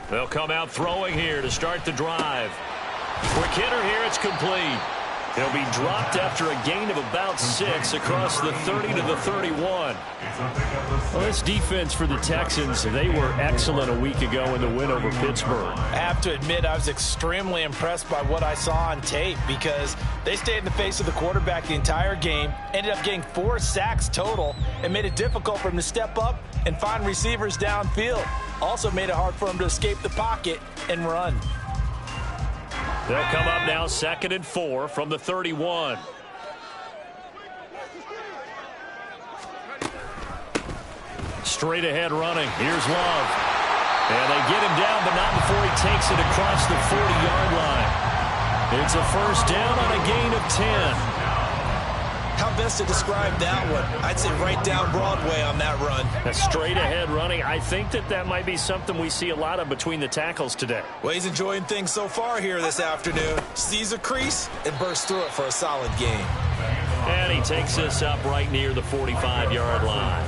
They'll come out throwing here to start the drive. Quick hitter here. It's complete. He'll be dropped after a gain of about 6 across the 30 to the 31. Well, this defense for the Texans, they were excellent a week ago in the win over Pittsburgh. I have to admit, I was extremely impressed by what I saw on tape because they stayed in the face of the quarterback the entire game, ended up getting 4 sacks total, and made it difficult for him to step up and find receivers downfield. Also made it hard for him to escape the pocket and run. They'll come up now 2nd and 4 from the 31. Straight ahead running. Here's Love. And they get him down, but not before he takes it across the 40-yard line. It's a first down on a gain of 10. How best to describe that one? I'd say right down Broadway on that run. A straight ahead running. I think that might be something we see a lot of between the tackles today. Well, he's enjoying things so far here this afternoon. Sees a crease and bursts through it for a solid gain. And he takes this up right near the 45-yard line.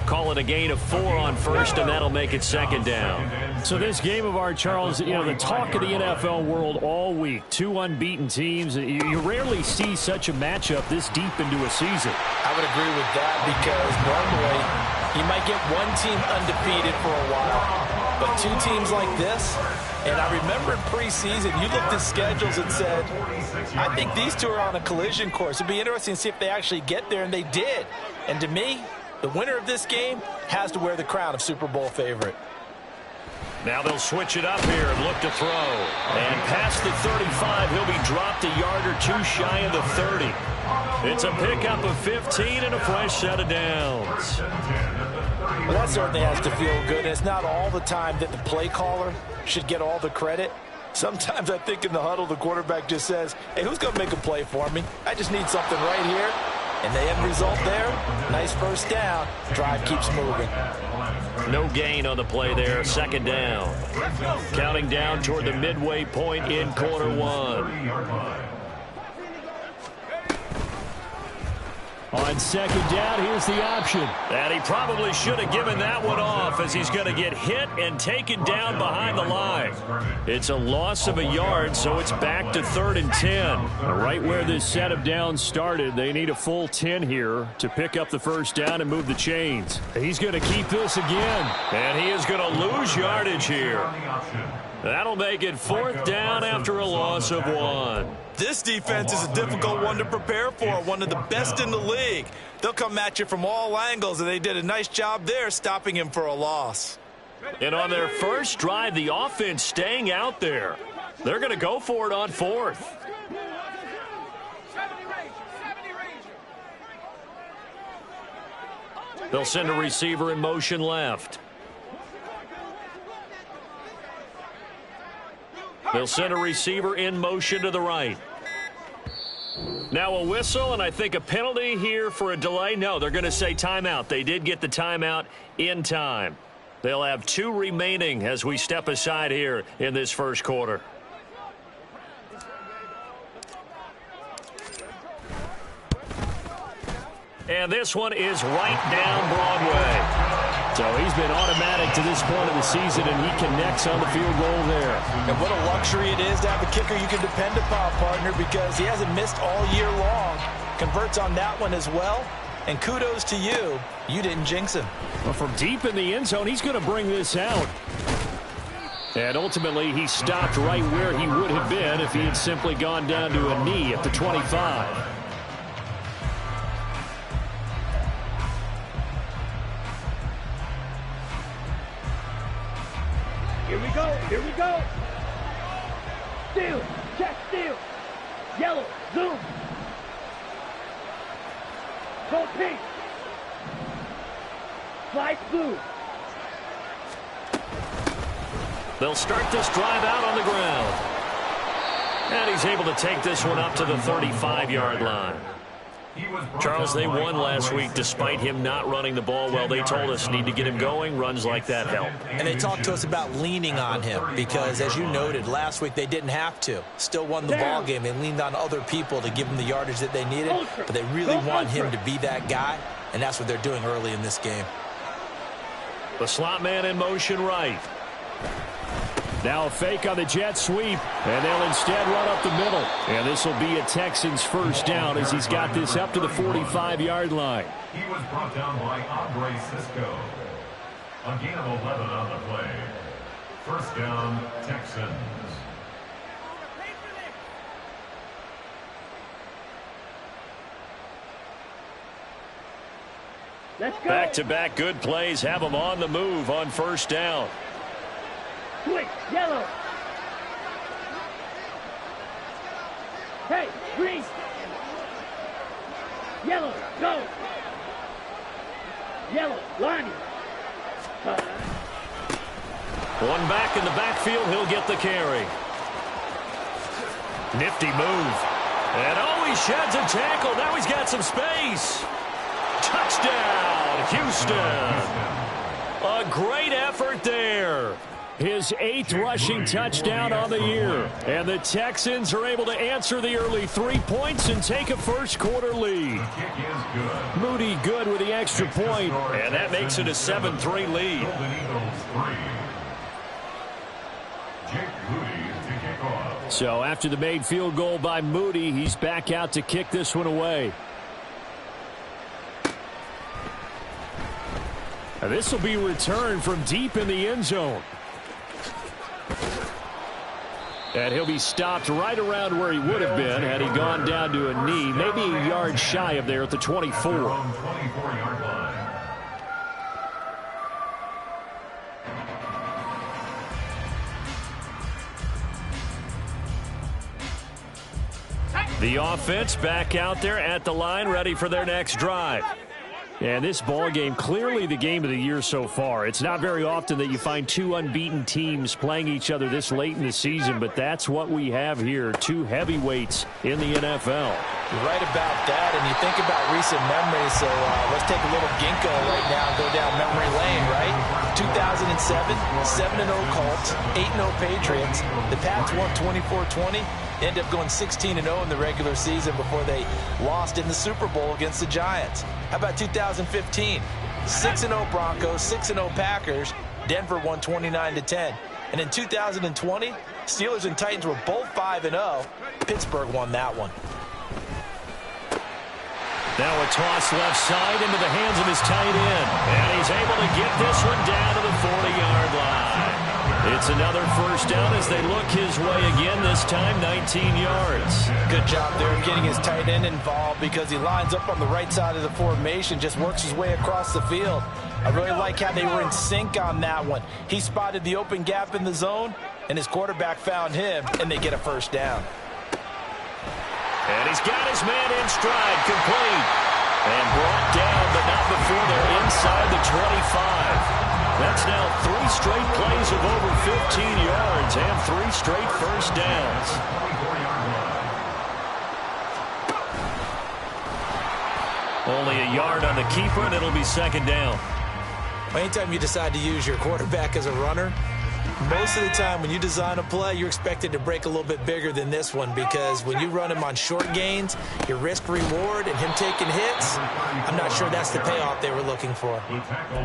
Call it a gain of 4 on first, and that'll make it 2nd down. So this game of ours, Charles, you know, the talk of the NFL world all week. 2 unbeaten teams. You rarely see such a matchup this deep into a season. I would agree with that because normally you might get one team undefeated for a while. But 2 teams like this, and I remember in preseason, you looked at schedules and said, I think these 2 are on a collision course. It'd be interesting to see if they actually get there, and they did. And to me, the winner of this game has to wear the crown of Super Bowl favorite. Now they'll switch it up here and look to throw. And past the 35, he'll be dropped a yard or 2 shy of the 30. It's a pickup of 15 and a fresh set of downs. Well, that certainly has to feel good. It's not all the time that the play caller should get all the credit. Sometimes I think in the huddle, the quarterback just says, hey, who's going to make a play for me? I just need something right here. And the end result there, nice first down. Drive keeps moving. No gain on the play there, 2nd down. Counting down toward the midway point in quarter 1. On 2nd down, here's the option. And he probably should have given that one off as he's going to get hit and taken down behind the line. It's a loss of a yard, so it's back to 3rd and 10. Right where this set of downs started, they need a full 10 here to pick up the first down and move the chains. He's going to keep this again. And he is going to lose yardage here. That'll make it 4th down after a loss of 1. This defense is a difficult one to prepare for, one of the best in the league. They'll come at you from all angles, and they did a nice job there stopping him for a loss. And on their first drive, the offense staying out there. They're going to go for it on 4th. They'll send a receiver in motion left. They'll send a receiver in motion to the right. Now a whistle, and I think a penalty here for a delay. No, they're going to say timeout. They did get the timeout in time. They'll have 2 remaining as we step aside here in this first quarter. And this one is right down Broadway. So he's been automatic to this point of the season, and he connects on the field goal there. And what a luxury it is to have a kicker you can depend upon, partner, because he hasn't missed all year long. Converts on that one as well. And kudos to you. You didn't jinx him. Well, from deep in the end zone, he's going to bring this out. And ultimately, he stopped right where he would have been if he had simply gone down to a knee at the 25. Here we go, here we go. Steal, check, steal. Yellow, zoom. Go pink. Slide blue. They'll start this drive out on the ground. And he's able to take this one up to the 35-yard line. Charles, they won last week despite him not running the ball well. They told us need to get him going. Runs like that help. And they talked to us about leaning on him because, as you noted, last week they didn't have to. Still won the ball game. They leaned on other people to give them the yardage that they needed, but they really want him to be that guy, and that's what they're doing early in this game. The slot man in motion right. Now a fake on the jet sweep, and they'll instead run up the middle. And this will be a Texans first down as he's got this up to the 45-yard line. He was brought down by Andre Cisco. A gain of 11 on the play. First down, Texans. Let's go. Back-to-back good plays have them on the move on first down. Switch, yellow. Hey, green. Yellow, go. Yellow, Lonnie. One back in the backfield, he'll get the carry. Nifty move. And oh, he sheds a tackle. Now he's got some space. Touchdown, Houston. A great effort there. His 8th rushing touchdown on the year. And the Texans are able to answer the early 3 points and take a first-quarter lead. Moody good with the extra point. And that makes it a 7-3 lead. So after the made field goal by Moody, he's back out to kick this one away. And this will be returned from deep in the end zone. And he'll be stopped right around where he would have been had he gone down to a knee, maybe a yard shy of there at the 24. The offense back out there at the line, ready for their next drive. And this ball game, clearly the game of the year so far. It's not very often that you find two unbeaten teams playing each other this late in the season, but that's what we have here, two heavyweights in the NFL. You're right about that, and you think about recent memories, so let's take a little ginkgo right now and go down memory lane, right? 2007, 7-0 Colts, 8-0 Patriots. The Pats won 24-20. Ended up going 16-0 in the regular season before they lost in the Super Bowl against the Giants. How about 2015? 6-0 Broncos, 6-0 Packers. Denver won 29-10. And in 2020, Steelers and Titans were both 5-0. Pittsburgh won that one. Now a toss left side into the hands of his tight end. And he's able to get this one down to the 40-yard line. It's another first down as they look his way again, this time 19 yards. Good job there of getting his tight end involved because he lines up on the right side of the formation, just works his way across the field. I really like how they were in sync on that one. He spotted the open gap in the zone, and his quarterback found him, and they get a first down. And he's got his man in stride, complete. And brought down, but not before they're inside the 25. That's now 3 straight plays of over 15 yards and 3 straight first downs. Only a yard on the keeper, and it'll be second down. Anytime you decide to use your quarterback as a runner, most of the time when you design a play, you're expected to break a little bit bigger than this one because when you run him on short gains, your risk-reward and him taking hits, I'm not sure that's the payoff they were looking for.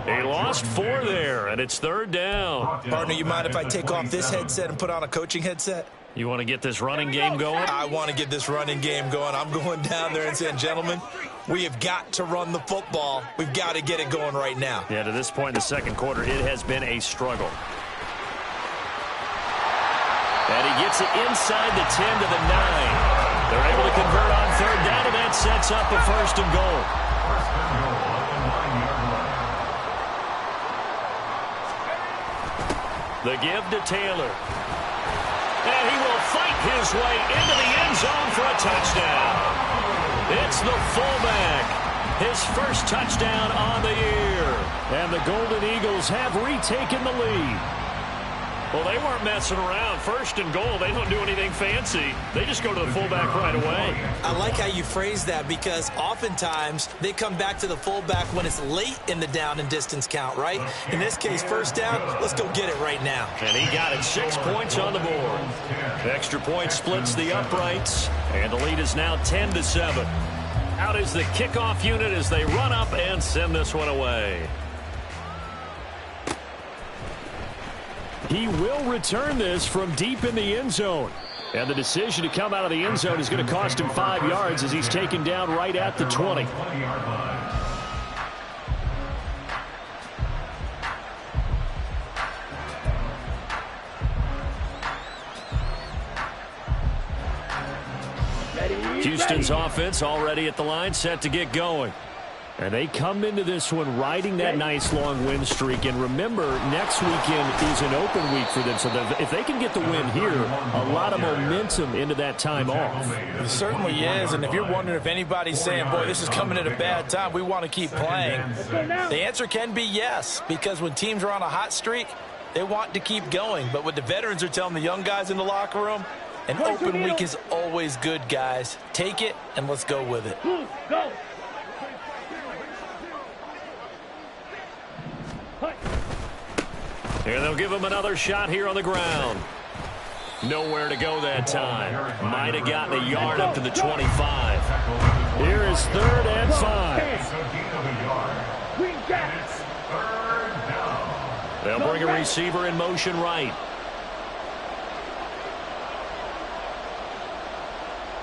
He lost 4 there, and it's third down. Partner, you mind if I take off this headset and put on a coaching headset? You want to get this running game going? I want to get this running game going. I'm going down there and saying, gentlemen, we have got to run the football. We've got to get it going right now. Yeah, to this point in the second quarter, it has been a struggle. And he gets it inside the 10 to the 9. They're able to convert on third down, and that sets up a first and goal. The give to Taylor. And he will fight his way into the end zone for a touchdown. It's the fullback. His first touchdown on the year. And the Golden Eagles have retaken the lead. Well, they weren't messing around. First and goal, they don't do anything fancy. They just go to the fullback right away. I like how you phrase that because oftentimes they come back to the fullback when it's late in the down and distance count, right? In this case, first down, let's go get it right now. And he got it, 6 points on the board. The extra point splits the uprights, and the lead is now 10-7. Out is the kickoff unit as they run up and send this one away. He will return this from deep in the end zone. And the decision to come out of the end zone is going to cost him 5 yards as he's taken down right at the 20. Houston's offense already at the line, set to get going. And they come into this one riding that nice long win streak. And remember, next weekend is an open week for them. So if they can get the win here, a lot of momentum into that time off. It certainly is. And if you're wondering if anybody's saying, boy, this is coming at a bad time, we want to keep playing, the answer can be yes. Because when teams are on a hot streak, they want to keep going. But what the veterans are telling the young guys in the locker room, an open week is always good, guys. Take it and let's go with it. Go. And they'll give him another shot here on the ground. Nowhere to go that time. Might have gotten a yard up to the 25. Here is 3rd and 5. They'll bring a receiver in motion right.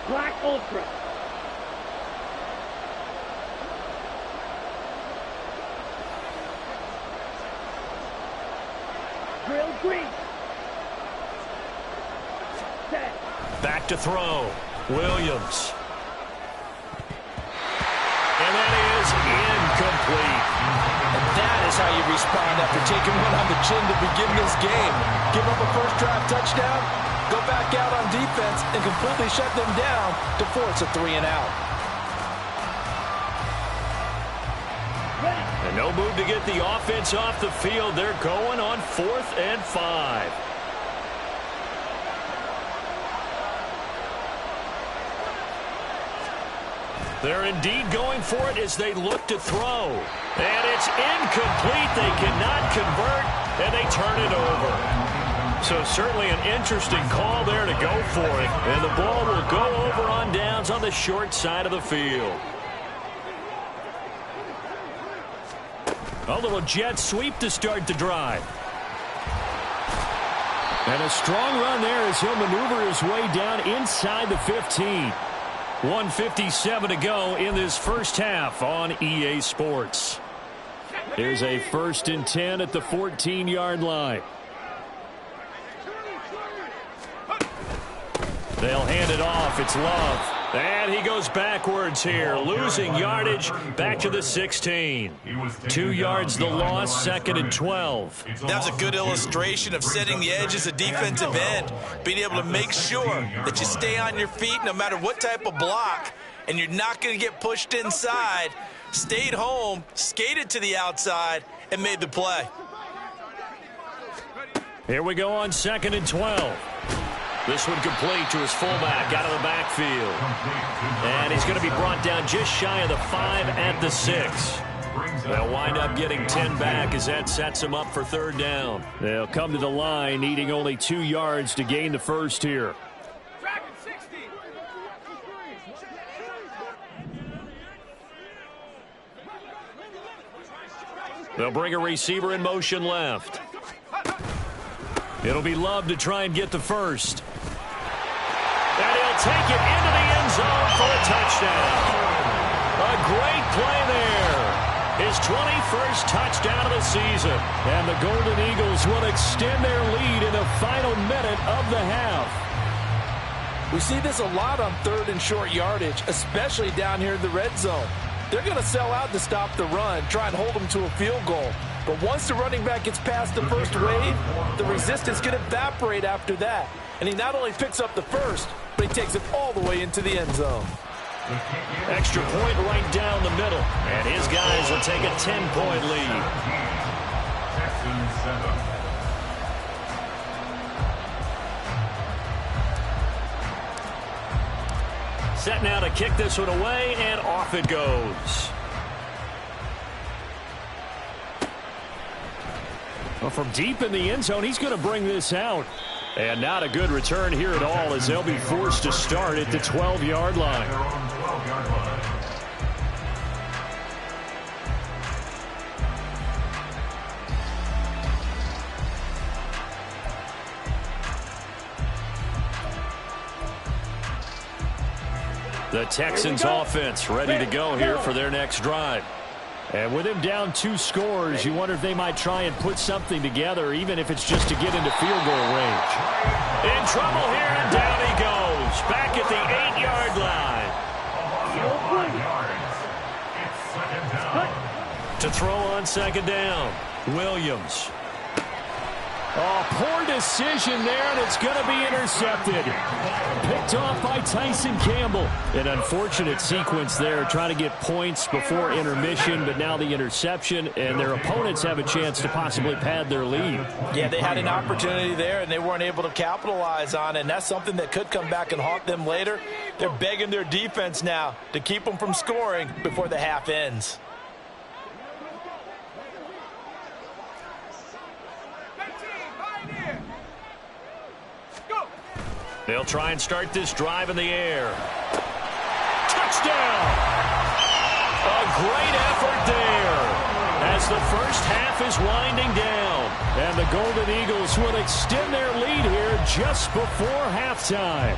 Black Ultra. Drill green. Set. Back to throw. Williams. And that is incomplete. And that is how you respond after taking one on the chin to begin this game. Give up a first drive touchdown, go back out on defense, and completely shut them down to force a 3-and-out. And no move to get the offense off the field. They're going on 4th and 5. They're indeed going for it as they look to throw. And it's incomplete. They cannot convert, and they turn it over. So certainly an interesting call there to go for it. And the ball will go over on downs on the short side of the field. A little jet sweep to start the drive. And a strong run there as he'll maneuver his way down inside the 15. 1:57 to go in this first half on EA Sports. Here's a 1st and 10 at the 14-yard line. They'll hand it off. It's Love. And he goes backwards here, losing yardage back to the 16. 2 yards the loss, 2nd and 12. That was a good illustration of setting the edge as a defensive end, being able to make sure that you stay on your feet no matter what type of block, and you're not going to get pushed inside. Stayed home, skated to the outside, and made the play. Here we go on 2nd and 12. This one complete to his fullback out of the backfield. And he's going to be brought down just shy of the 5 at the 6. They'll wind up getting 10 back as that sets him up for 3rd down. They'll come to the line needing only 2 yards to gain the first here. They'll bring a receiver in motion left. It'll be Love to try and get the first. And he'll take it into the end zone for a touchdown. A great play there. His 21st touchdown of the season. And the Golden Eagles will extend their lead in the final minute of the half. We see this a lot on 3rd and short yardage, especially down here in the red zone. They're going to sell out to stop the run, try and hold them to a field goal. But once the running back gets past the first wave, the resistance can evaporate after that. And he not only picks up the first, but he takes it all the way into the end zone. Extra point right down the middle. And his guys will take a 10-point lead. Set now to kick this one away, and off it goes. Well, from deep in the end zone, he's going to bring this out. And not a good return here at all as they'll be forced to start at the 12-yard line. The Texans offense ready to go here for their next drive. And with him down 2 scores, you wonder if they might try and put something together, even if it's just to get into field goal range. In trouble here, and down he goes. Back at the 8-yard line. 5 yards. It's 2nd down. To throw on 2nd down, Williams. Oh, poor decision there, and it's going to be intercepted. Picked off by Tyson Campbell. An unfortunate sequence there, trying to get points before intermission, but now the interception, and their opponents have a chance to possibly pad their lead. Yeah, they had an opportunity there, and they weren't able to capitalize on it, and that's something that could come back and haunt them later. They're begging their defense now to keep them from scoring before the half ends. They'll try and start this drive in the air. Touchdown! A great effort there as the first half is winding down. And the Golden Eagles will extend their lead here just before halftime.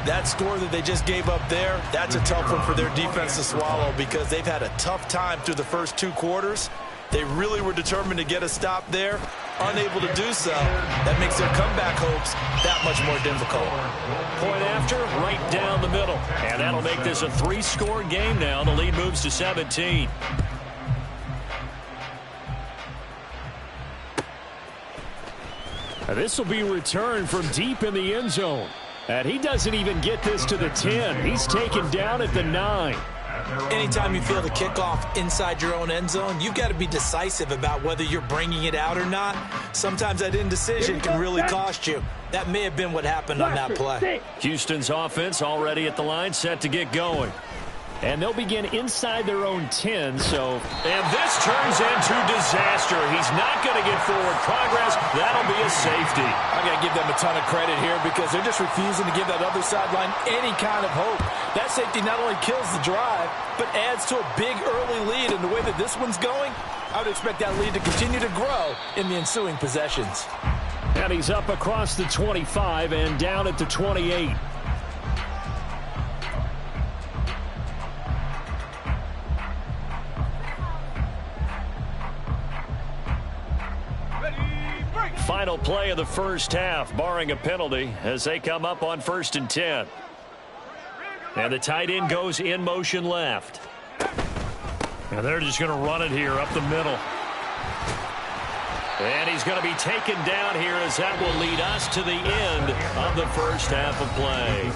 That score that they just gave up there, that's a tough one for their defense to swallow because they've had a tough time through the first 2 quarters. They really were determined to get a stop there, unable to do so. That makes their comeback hopes that much more difficult. Point after, right down the middle. And that'll make this a 3-score game now. The lead moves to 17. This will be returned from deep in the end zone. And he doesn't even get this to the 10. He's taken down at the 9. Anytime you feel the kickoff inside your own end zone, you've got to be decisive about whether you're bringing it out or not. Sometimes that indecision can really cost you. That may have been what happened on that play. Houston's offense already at the line, set to get going. And they'll begin inside their own 10, so... And this turns into disaster. He's not going to get forward progress. That'll be a safety. I got to give them a ton of credit here because they're just refusing to give that other sideline any kind of hope. That safety not only kills the drive, but adds to a big early lead. And the way that this one's going, I would expect that lead to continue to grow in the ensuing possessions. And he's up across the 25 and down at the 28. Final play of the first half, barring a penalty, as they come up on 1st and 10. And the tight end goes in motion left. And they're just going to run it here up the middle. And he's going to be taken down here as that will lead us to the end of the first half of play.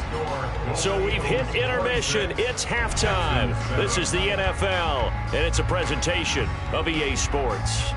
So we've hit intermission. It's halftime. This is the NFL, and it's a presentation of EA Sports.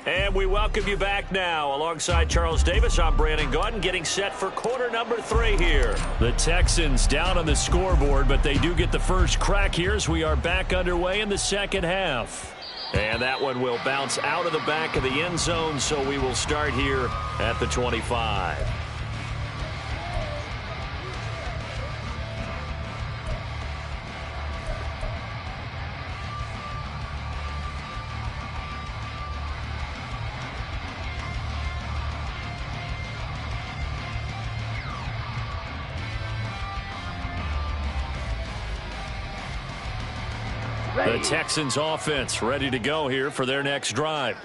And we welcome you back now. Alongside Charles Davis, I'm Brandon Gaudin, getting set for quarter number 3 here. The Texans down on the scoreboard, but they do get the first crack here as we are back underway in the second half. And that one will bounce out of the back of the end zone, so we will start here at the 25. The Texans offense ready to go here for their next drive.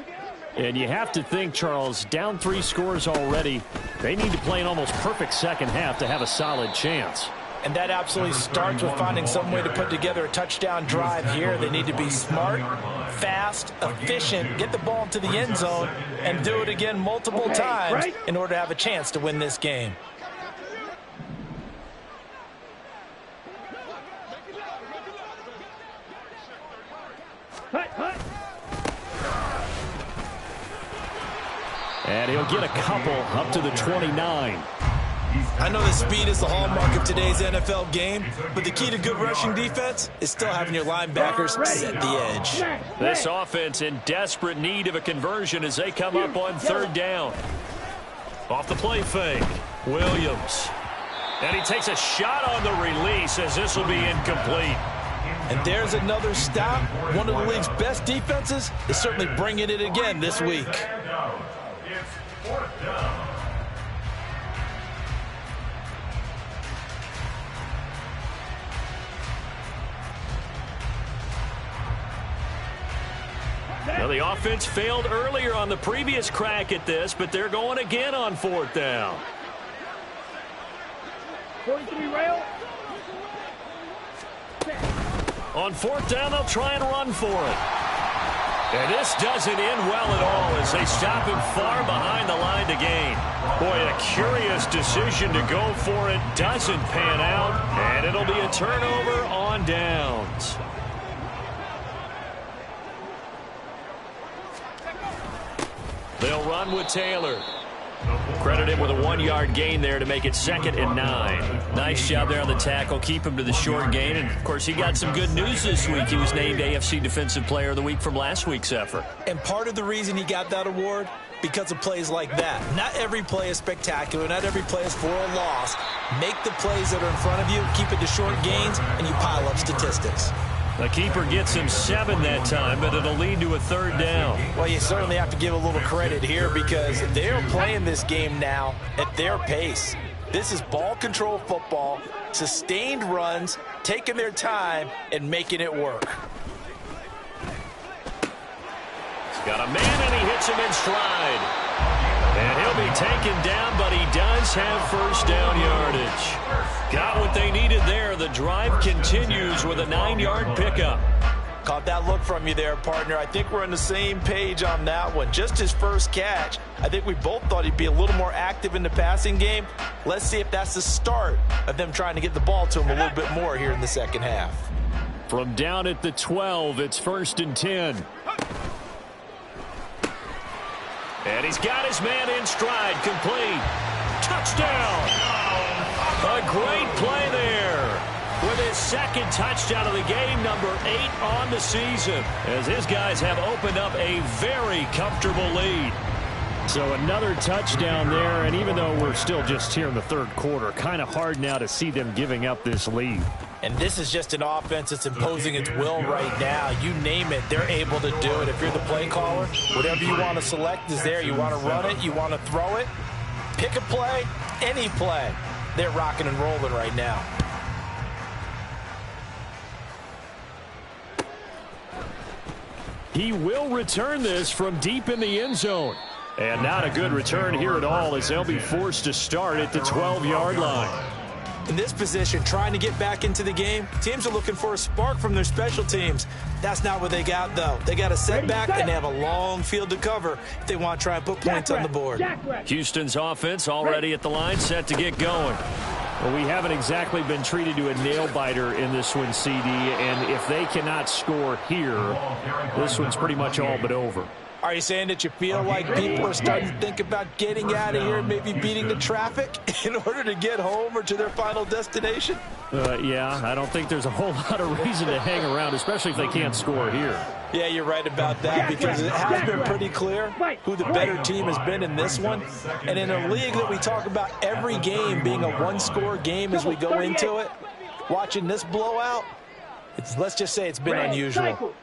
And you have to think, Charles, down 3 scores already. They need to play an almost perfect second half to have a solid chance. And that absolutely starts with finding some way to put together a touchdown drive here. They need to be smart, fast, efficient, get the ball into the end zone, and do it again multiple times in order to have a chance to win this game. And he'll get a couple up to the 29. I know that speed is the hallmark of today's NFL game, but the key to good rushing defense is still having your linebackers set the edge. This offense in desperate need of a conversion as they come up on third down. Off the play fake, Williams. And he takes a shot on the release as this will be incomplete. And there's another stop. One of the league's best defenses is certainly bringing it again this week. It's fourth down. Now, the offense failed earlier on the previous crack at this, but they're going again on fourth down. 43 rail. On fourth down, they'll try and run for it. And this doesn't end well at all as they stop him far behind the line to gain. Boy, a curious decision to go for it. Doesn't pan out, and it'll be a turnover on downs. They'll run with Taylor. Credit him with a 1-yard gain there to make it 2nd and 9. Nice job there on the tackle. Keep him to the short gain. And, of course, he got some good news this week. He was named AFC Defensive Player of the Week from last week's effort. And part of the reason he got that award, because of plays like that. Not every play is spectacular. Not every play is for a loss. Make the plays that are in front of you, keep it to short gains, and you pile up statistics. The keeper gets him 7 that time, but it'll lead to a 3rd down. Well, you certainly have to give a little credit here because they're playing this game now at their pace. This is ball control football, sustained runs, taking their time, and making it work. He's got a man, and he hits him in stride. And he'll be taken down, but he does have first down yardage. Got what they needed there. The drive continues with a 9-yard pickup. Caught that look from you there, partner. I think we're on the same page on that one. Just his first catch. I think we both thought he'd be a little more active in the passing game. Let's see if that's the start of them trying to get the ball to him a little bit more here in the second half. From down at the 12, it's 1st and 10. And he's got his man in stride, complete. Touchdown! A great play there with his 2nd touchdown of the game, number 8 on the season, as his guys have opened up a very comfortable lead. So another touchdown there, and even though we're still just here in the 3rd quarter, kind of hard now to see them giving up this lead. And this is just an offense that's imposing its will right now. You name it, they're able to do it. If you're the play caller, whatever you want to select is there. You want to run it, you want to throw it, pick a play, any play. They're rocking and rolling right now. He will return this from deep in the end zone. And not a good return here at all as they'll be forced to start at the 12-yard line. In this position, trying to get back into the game, teams are looking for a spark from their special teams. That's not what they got, though. They got a setback, and they have a long field to cover if they want to try and put points on the board. Houston's offense already at the line, set to get going. Well, we haven't exactly been treated to a nail-biter in this one, CD, and if they cannot score here, this one's pretty much all but over. Are you saying that you feel like people are starting to think about getting out of here and maybe beating the traffic in order to get home or to their final destination? Yeah, I don't think there's a whole lot of reason to hang around, especially if they can't score here. Yeah, you're right about that because it has been pretty clear who the better team has been in this one. And in a league that we talk about every game being a one-score game as we go into it, watching this blowout, let's just say it's been unusual.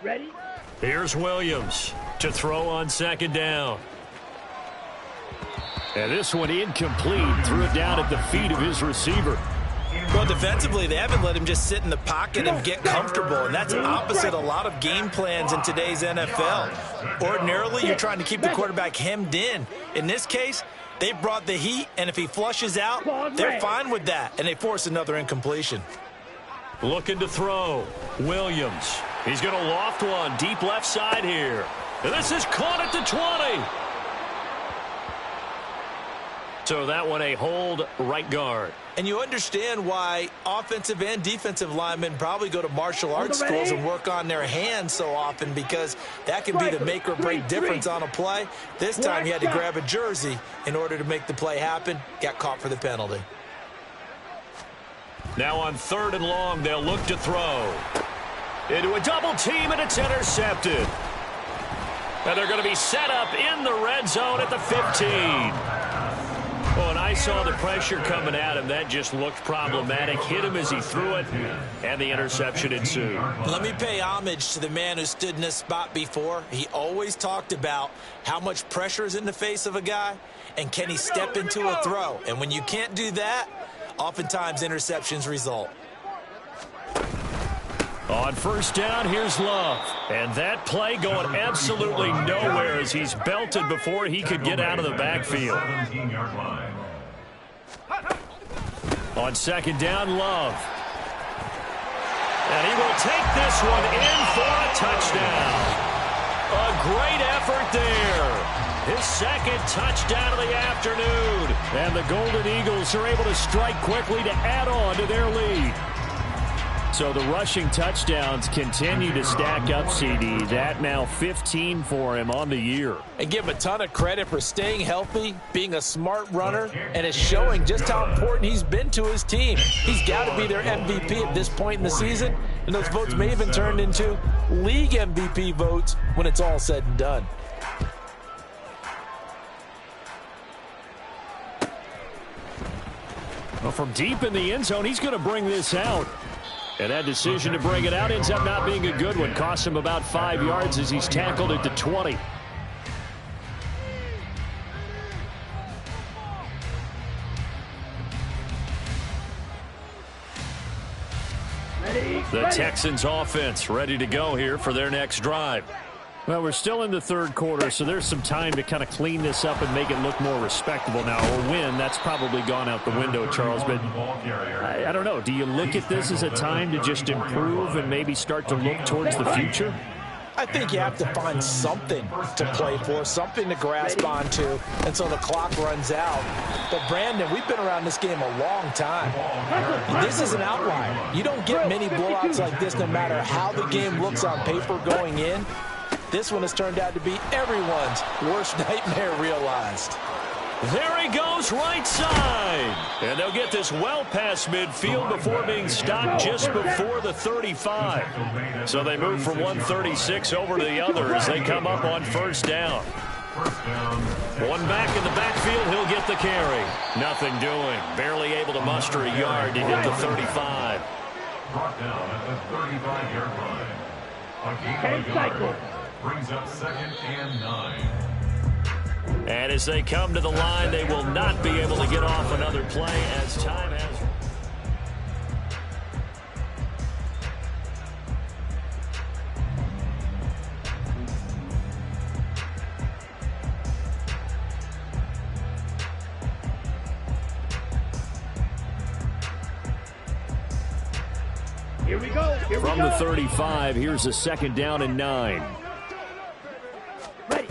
Ready? Here's Williams to throw on 2nd down. And this one incomplete. Threw it down at the feet of his receiver. Well, defensively, they haven't let him just sit in the pocket and get comfortable, and that's opposite a lot of game plans in today's NFL. Ordinarily, you're trying to keep the quarterback hemmed in. In this case, they brought the heat, and if he flushes out, they're fine with that, and they force another incompletion. Looking to throw. Williams. He's going to loft one deep left side here. And this is caught at the 20. So that one a hold right guard. And you understand why offensive and defensive linemen probably go to martial arts schools and work on their hands so often, because that can be the make or break difference on a play. This time he had to grab a jersey in order to make the play happen. Got caught for the penalty. Now on 3rd and long, they'll look to throw. Into a double team, and it's intercepted. And they're going to be set up in the red zone at the 15. Oh, and I saw the pressure coming at him. That just looked problematic. Hit him as he threw it, and the interception ensued. Let me pay homage to the man who stood in this spot before. He always talked about how much pressure is in the face of a guy, and can he step into a throw. And when you can't do that, oftentimes interceptions result. On 1st down, here's Love. And that play going absolutely nowhere as he's belted before he could get out of the backfield. On 2nd down, Love. And he will take this one in for a touchdown. A great effort there. His 2nd touchdown of the afternoon. And the Golden Eagles are able to strike quickly to add on to their lead. So the rushing touchdowns continue to stack up, CD. That now 15 for him on the year. And give him a ton of credit for staying healthy, being a smart runner, and it's showing just how important he's been to his team. He's got to be their MVP at this point in the season, and those votes may have been turned into league MVP votes when it's all said and done. Well, from deep in the end zone, he's going to bring this out. And that decision to bring it out ends up not being a good one. Costs him about 5 yards as he's tackled at the 20. The Texans offense ready to go here for their next drive. Well, we're still in the 3rd quarter, so there's some time to kind of clean this up and make it look more respectable now. A win, that's probably gone out the window, Charles. But I don't know. Do you look at this as a time to just improve and maybe start to look towards the future? I think you have to find something to play for, something to grasp onto until the clock runs out. But, Brandon, we've been around this game a long time. This is an outlier. You don't get many blowouts like this no matter how the game looks on paper going in. This one has turned out to be everyone's worst nightmare realized. There he goes, right side. And they'll get this well past midfield before being stopped just before the 35. So they move from 136 over to the other as they come up on 1st down. One back in the backfield, he'll get the carry. Nothing doing. Barely able to muster a yard to hit the 35. Brought down at the 35-yard line. A cycle. Brings up 2nd and 9. And as they come to the line, they will not be able to get off another play as time has. Here we go. From the 35, here's a 2nd down and 9. Ready.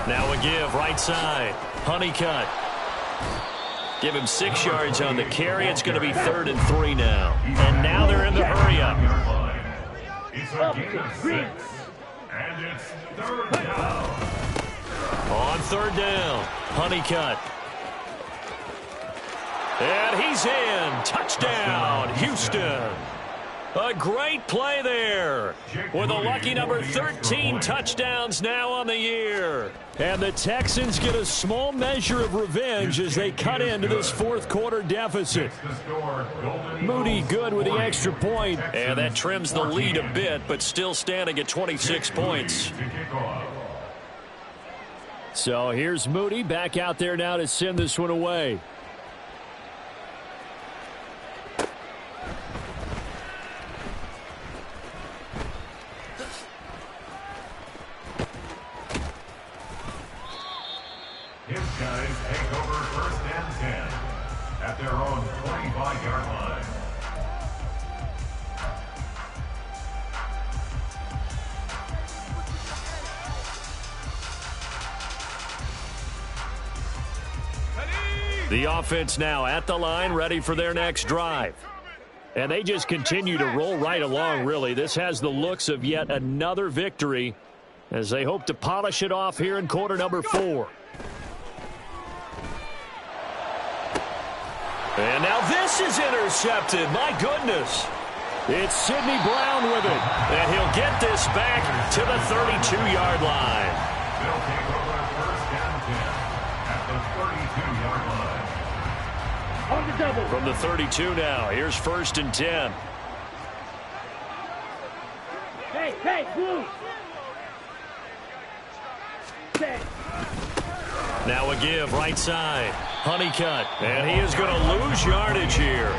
Now a give, right side. Honeycutt. Give him 6 yards on the carry. It's going to be 3rd and 3 now. And now they're in the hurry-up. It's a gain of 6. And it's 3rd down. On 3rd down, Honeycutt. And he's in. Touchdown, Houston. A great play there with a lucky number 13 touchdowns now on the year. And the Texans get a small measure of revenge as they cut into this 4th quarter deficit. Moody good with the extra point. And that trims the lead a bit, but still standing at 26 points. So here's Moody back out there now to send this one away. His guys take over 1st and 10 at their own 25-yard line. The offense now at the line, ready for their next drive. And they just continue to roll right along, really. This has the looks of yet another victory as they hope to polish it off here in quarter number 4. And now this is intercepted. My goodness. It's Sidney Brown with it. And he'll get this back to the 32-yard line. They'll take over first and 10 at the 32-yard line. On the double. From the 32 now, here's first and 10. Hey, blue. Set. Now a give, right side. Honeycutt, and he is going to lose yardage here.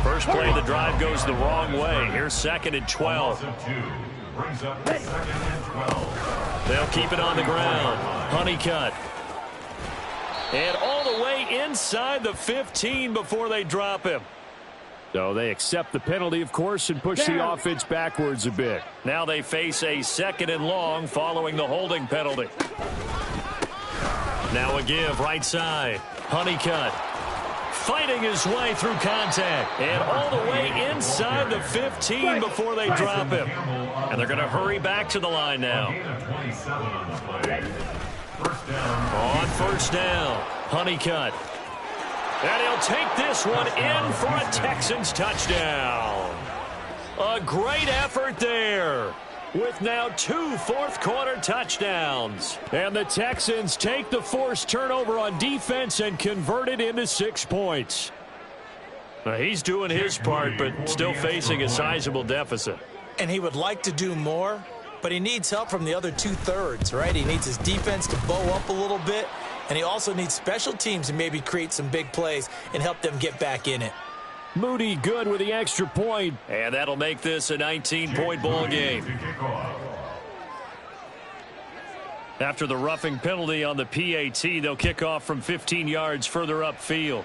First play of the drive goes the wrong way. Here's second and 12. Brings up the second and 12. They'll keep it on the ground. Honeycutt. And all the way inside the 15 before they drop him. So they accept the penalty, of course, and push the offense backwards a bit. Now they face a second and long following the holding penalty. Now a give, right side. Honeycutt fighting his way through contact. And all the way inside the 15 before they drop him. And they're going to hurry back to the line now. On first down, Honeycutt. And he'll take this one in for a Texans touchdown. A great effort there, with now 2 fourth-quarter touchdowns. And the Texans take the forced turnover on defense and convert it into 6 points. Now, he's doing his part, but still facing a sizable deficit. And he would like to do more, but he needs help from the other 2/3, right? He needs his defense to bow up a little bit, and he also needs special teams to maybe create some big plays and help them get back in it. Moody good with the extra point, and that'll make this a 19-point ball game. After the roughing penalty on the PAT, they'll kick off from 15 yards further upfield.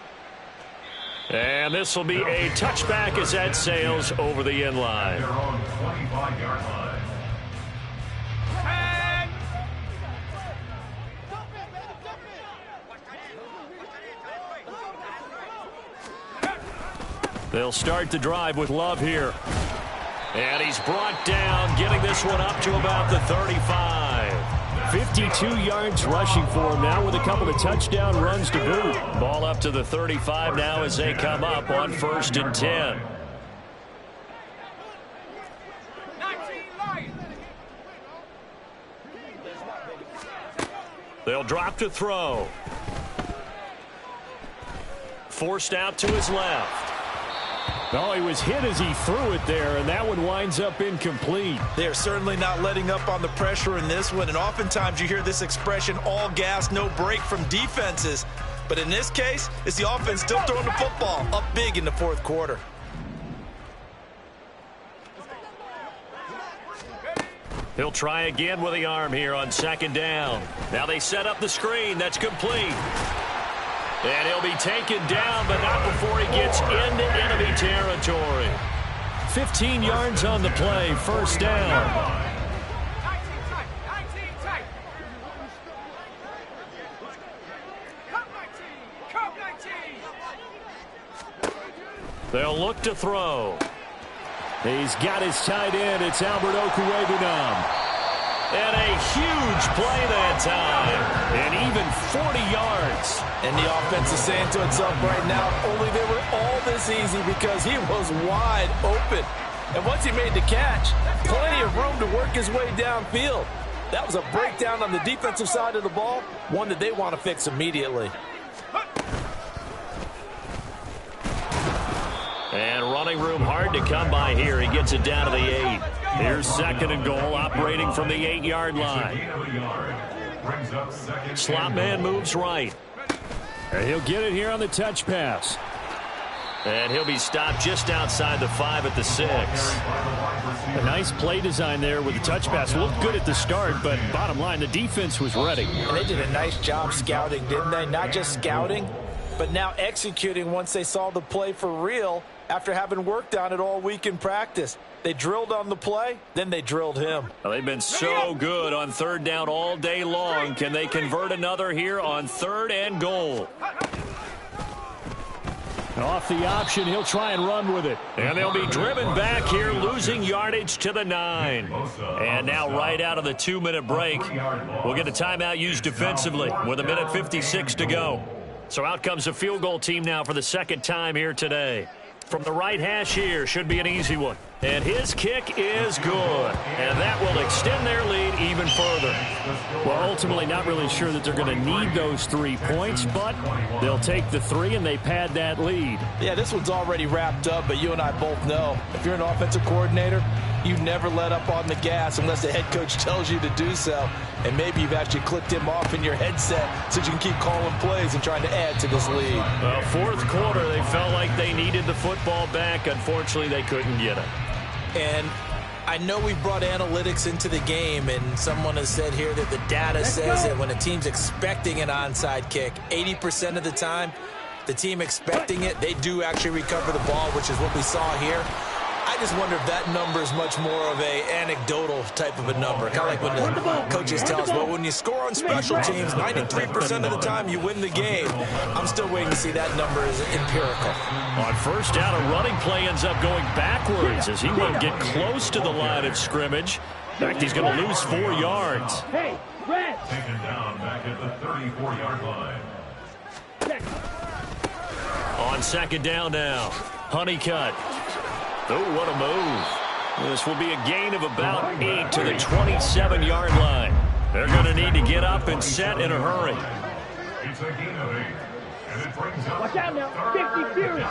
And this will be a touchback as that sails over the end line. They're on 25-yard line. They'll start the drive with Love here. And he's brought down, getting this one up to about the 35. 52 yards rushing for him now with a couple of touchdown runs to boot. Ball up to the 35 now as they come up on first and 10. They'll drop to throw. Forced out to his left. Oh, he was hit as he threw it there, and that one winds up incomplete. They're certainly not letting up on the pressure in this one, and oftentimes you hear this expression, all gas, no break from defenses. But in this case, it's the offense still throwing the football up big in the fourth quarter. He'll try again with the arm here on second down. Now they set up the screen. That's complete. And he'll be taken down, but not before he gets into enemy territory. 15 yards on the play, first down. They'll look to throw. He's got his tight end. It's Albert Okwuegbunam. And a huge play that time. And even 40 yards. And the offense is saying to itself right now, only they were all this easy because he was wide open. And once he made the catch, plenty of room to work his way downfield. That was a breakdown on the defensive side of the ball, one that they want to fix immediately. And running room hard to come by here. He gets it down to the 8. Here's second and goal, operating from the 8-yard line. Slot man moves right. And he'll get it here on the touch pass. And he'll be stopped just outside the 5 at the 6. A nice play design there with the touch pass. Looked good at the start, but bottom line, the defense was ready. And they did a nice job scouting, didn't they? Not just scouting, but now executing once they saw the play for real after having worked on it all week in practice. They drilled on the play, then they drilled him. Well, they've been so good on third down all day long. Can they convert another here on third and goal? Off the option, he'll try and run with it. And they'll be driven back here, losing yardage to the 9. And now right out of the 2-minute break, we'll get a timeout used defensively with 1:56 to go. So out comes the field goal team now for the second time here today. From the right hash here, should be an easy one. And his kick is good. And that will extend their lead even further. Well, ultimately not really sure that they're going to need those 3 points, but they'll take the 3 and they pad that lead. Yeah, this one's already wrapped up, but you and I both know if you're an offensive coordinator, you never let up on the gas unless the head coach tells you to do so. And maybe you've actually clicked him off in your headset so you can keep calling plays and trying to add to this lead. Well, fourth quarter, they felt like they needed the football back. Unfortunately, they couldn't get it. And I know we brought analytics into the game, and someone has said here that the data says that when a team's expecting an onside kick, 80% of the time, the team expecting it, they do actually recover the ball, which is what we saw here. I just wonder if that number is much more of a anecdotal type of a number. Kind of like when the coaches tell us, well, when you score on special teams, 93% of the time you win the game. I'm still waiting to see that number as empirical. On first down, a running play ends up going backwards as he won't get close to the line of scrimmage. In fact, he's going to lose 4 yards. Hey, Red! Taken down back at the 34-yard line. On second down now, Honeycutt. Oh, what a move. This will be a gain of about 8 to the 27-yard line. They're going to need to get up and set in a hurry. It's a gain of 8. And it brings up Watch out now, 50 series.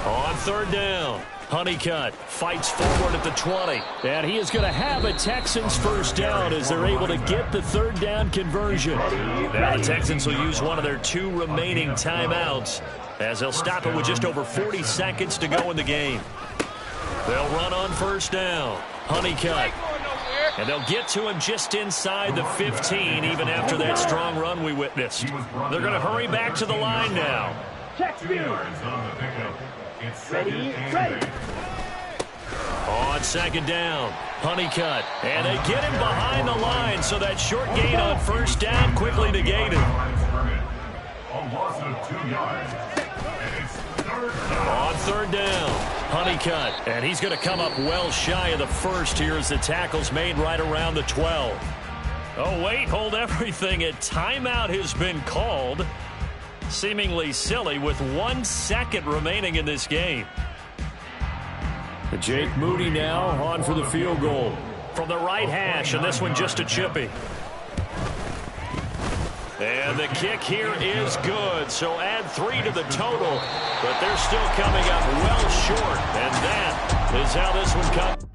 On third down, Honeycutt fights forward at the 20. And he is going to have a Texans first down as they're able to get the third down conversion. Now the Texans will use one of their 2 remaining timeouts as they'll stop it with just over 40 seconds to go in the game. They'll run on first down. Honeycutt. And they'll get to him just inside the 15, even after that strong run we witnessed. They're going to hurry back to the line now. Check 2 field. yards on the pickup. It's Ready, second and ready. 8. On second down, Honeycutt. And they get him behind the line, so that short gain on first down quickly negated. A loss of 2 yards. And it's third down. On third down, Honeycutt. And he's going to come up well shy of the first here as the tackle's made right around the 12. Oh, wait, hold everything. A timeout has been called. Seemingly silly with 1 second remaining in this game. Jake Moody now on for the field goal. From the right hash, and this one just a chippy. And the kick here is good, so add 3 to the total, but they're still coming up well short, and that is how this one comes.